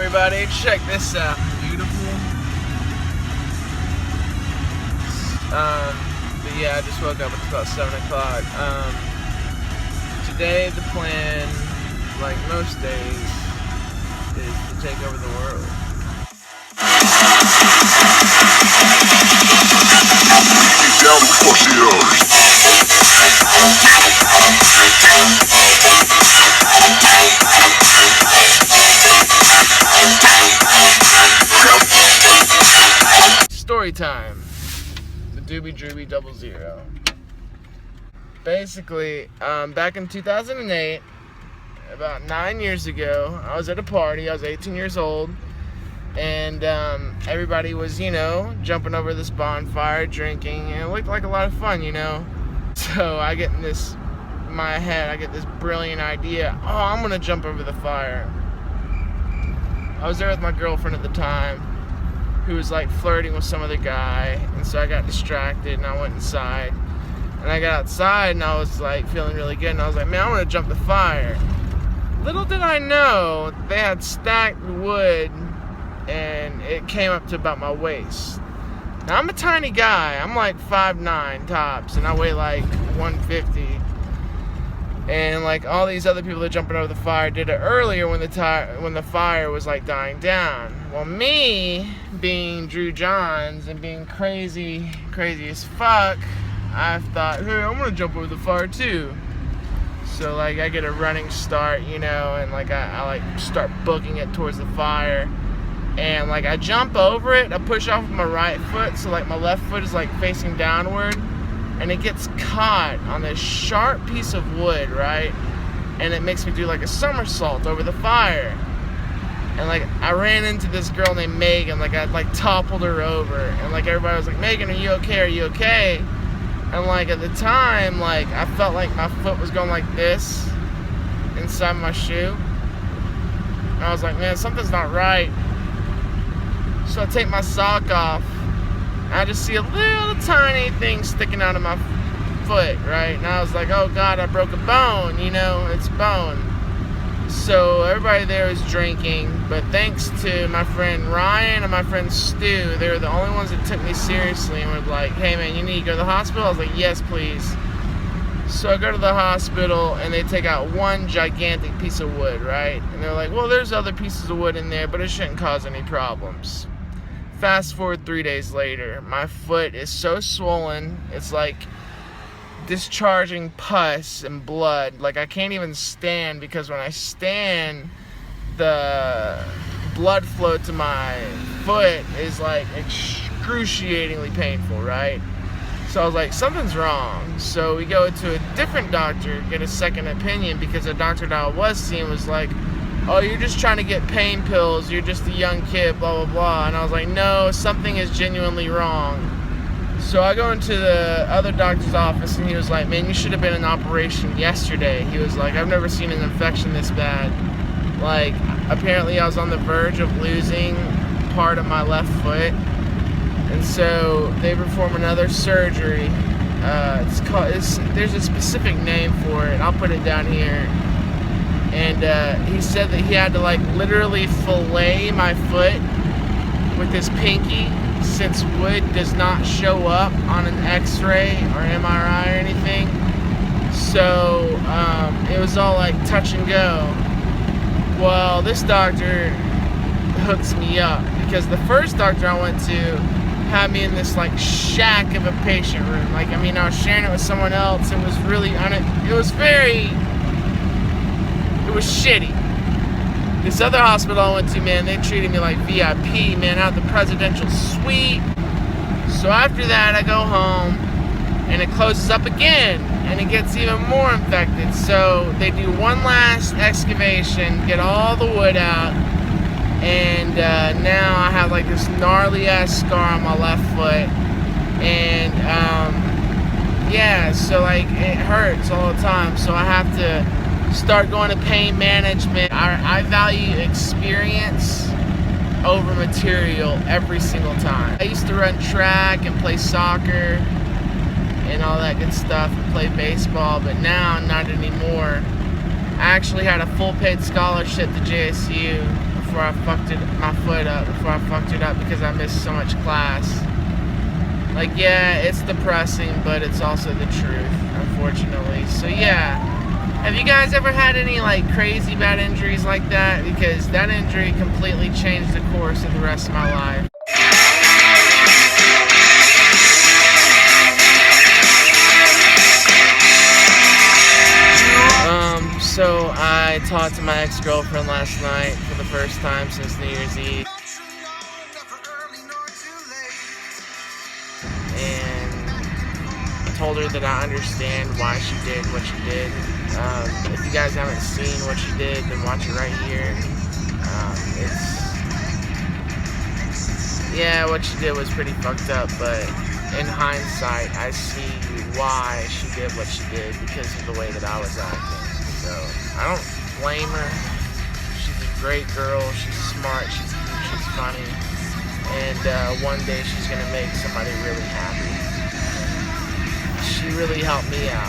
everybody, check this out. Beautiful. But yeah, I just woke up. It's about 7 o'clock. Today the plan, like most days, is to take over the world. Storytime. The Doobie Drooby 00. Basically, back in 2008, about 9 years ago, I was at a party. I was 18 years old, and everybody was, jumping over this bonfire, drinking, and it looked like a lot of fun, So I get in my head, I get this brilliant idea. Oh, I'm gonna jump over the fire. I was there with my girlfriend at the time, who was like flirting with some other guy, and so I got distracted and I went inside. And I got outside and I was like feeling really good, and I was like, man, I want to jump the fire. Little did I know they had stacked wood and it came up to about my waist. Now I'm a tiny guy, I'm like 5'9" tops, and I weigh like 150. And like all these other people that jumping over the fire did it earlier when the fire was like dying down. Well, me being Drew Johns and being crazy as fuck, I thought, hey, I'm gonna jump over the fire too. So like I get a running start, and like I like start booking it towards the fire, and like I jump over it. I push off with my right foot, so like my left foot is like facing downward. And it gets caught on this sharp piece of wood, right? And it makes me do like a somersault over the fire. And like I ran into this girl named Megan, like I like toppled her over, and like everybody was like, Megan, are you okay? Are you okay? And like at the time, like I felt like my foot was going like this inside my shoe. And I was like, man, something's not right. So I take my sock off. I just see a little tiny thing sticking out of my foot, right? And I was like, oh God, I broke a bone, it's bone. So everybody there was drinking, but thanks to my friend Ryan and my friend Stu, they were the only ones that took me seriously and were like, hey man, you need to go to the hospital? I was like, yes, please. So I go to the hospital and they take out one gigantic piece of wood, right? And they're like, well, there's other pieces of wood in there, but it shouldn't cause any problems. Fast forward 3 days later, my foot is so swollen, it's like discharging pus and blood. Like I can't even stand, because when I stand, the blood flow to my foot is like excruciatingly painful, right? So I was like, something's wrong. So we go to a different doctor, get a second opinion, because the doctor that I was seeing was like, oh, you're just trying to get pain pills, you're just a young kid, blah, blah, blah. And I was like, no, something is genuinely wrong. So I go into the other doctor's office, and he was like, man, you should have been in operation yesterday. He was like, I've never seen an infection this bad. Like, apparently I was on the verge of losing part of my left foot. And so they perform another surgery. There's a specific name for it. I'll put it down here. And he said that he had to like literally fillet my foot with his pinky, since wood does not show up on an x-ray or MRI or anything. So it was all like touch and go. Well, this doctor hooks me up, because the first doctor I went to had me in this like shack of a patient room. Like, I was sharing it with someone else. It was really it was shitty. This other hospital I went to, man, they treated me like VIP, man, out the presidential suite. So after that, I go home, and it closes up again, and it gets even more infected. So they do one last excavation, get all the wood out, and now I have like this gnarly ass scar on my left foot, and yeah, so like it hurts all the time. So I have to start going to pain management. I value experience over material every single time. I used to run track and play soccer and all that good stuff and play baseball, but now not anymore. I actually had a full paid scholarship to JSU, a before I fucked my foot up, before I fucked it up because I missed so much class. Like, yeah, it's depressing, but it's also the truth, unfortunately. So, yeah. Have you guys ever had any, like, crazy bad injuries like that? Because that injury completely changed the course of the rest of my life. So I talked to my ex-girlfriend last night for the first time since New Year's Eve. And told her that I understand why she did what she did. If you guys haven't seen what she did, then watch it right here. Yeah, what she did was pretty fucked up, but in hindsight, I see why she did what she did because of the way that I was acting. So I don't blame her. She's a great girl. She's smart. She's cute. She's funny. And one day she's gonna make somebody really happy. She really helped me out.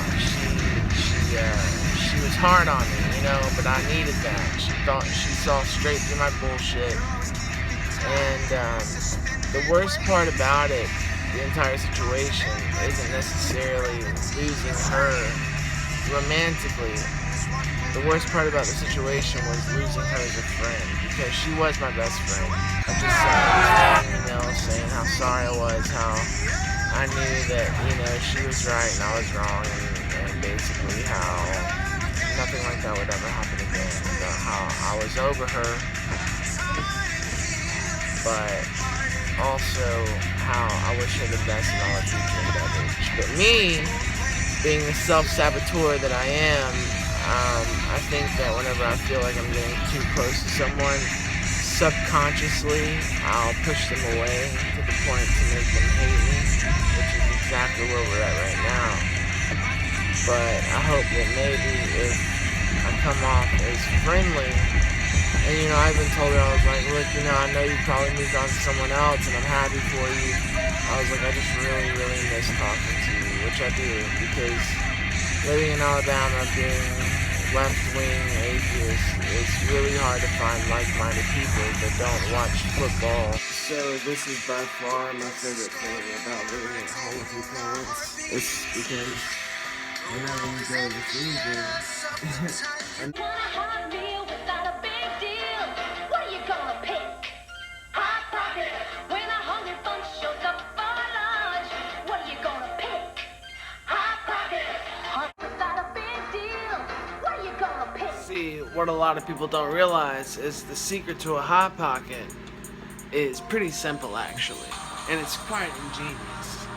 She was hard on me, you know, but I needed that. She saw straight through my bullshit. And the worst part about it, the entire situation, isn't necessarily losing her romantically. The worst part about the situation was losing her as a friend, because she was my best friend. I just sent an email saying how sorry I was, how I knew that, you know, she was right and I was wrong, and basically how nothing like that would ever happen again, about how I was over her, but also how I wish her the best in all her future endeavors. But me, being the self-saboteur that I am, I think that whenever I feel like I'm getting too close to someone, subconsciously, I'll push them away to the point to make them hate me, which is exactly where we're at right now. But I hope that maybe if I come off as friendly, and you know, I even told her, I was like, look, you know, I know you probably moved on to someone else, and I'm happy for you. I was like, I just really, really miss talking to you, which I do, because living in Alabama, being left-wing atheist, it's really hard to find like-minded people that don't watch football. So this is by far my favorite thing about living at home with your parents. It's because whenever you go to the freezer, and see, what a lot of people don't realize is the secret to a Hot Pocket is pretty simple, actually, and it's quite ingenious.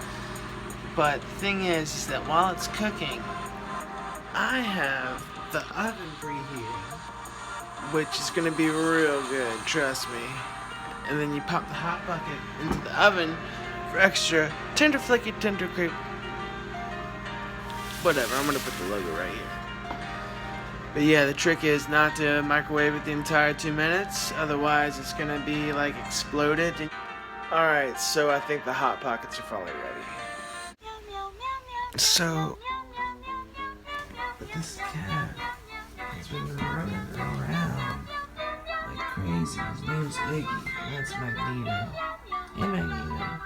But the thing is that while it's cooking, I have the oven preheating, which is going to be real good, trust me. And then you pop the Hot Pocket into the oven for extra tender flaky, tender crepe. Whatever, I'm going to put the logo right here. But yeah, the trick is not to microwave it the entire 2 minutes, otherwise it's gonna be like exploded. Alright, so I think the Hot Pockets are finally ready. So, but this cat has been running around like crazy. His name's Iggy, and that's Magneto. Hey Magneto.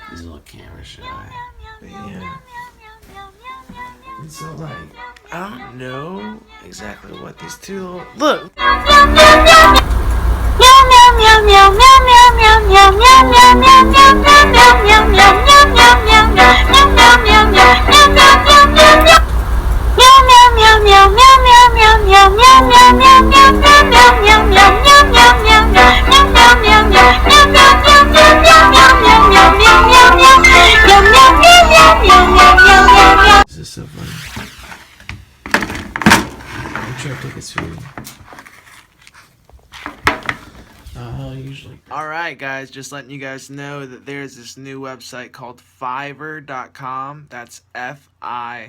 He's a little camera shy. But yeah. And so like, I don't know exactly what these two look. This is so funny. I'm trying to take his food. Alright guys, just letting you guys know that there's this new website called Fiverr.com. That's Fiverr.com.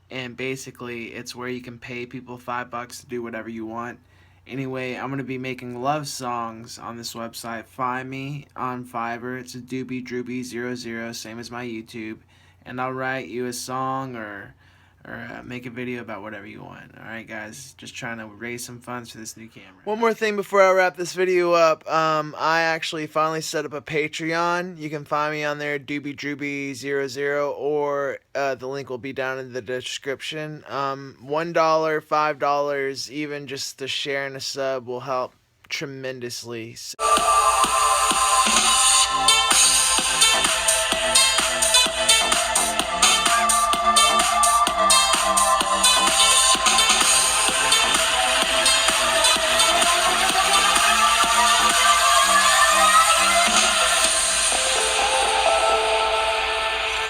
And basically it's where you can pay people $5 to do whatever you want. Anyway, I'm going to be making love songs on this website. Find me on Fiverr. It's a doobie droopy 00, same as my YouTube. And I'll write you a song or or make a video about whatever you want. Alright guys, just trying to raise some funds for this new camera. One more thing before I wrap this video up. I actually finally set up a Patreon. You can find me on there, doobydrooby00, or the link will be down in the description. $1, $5, even just the share and a sub will help tremendously.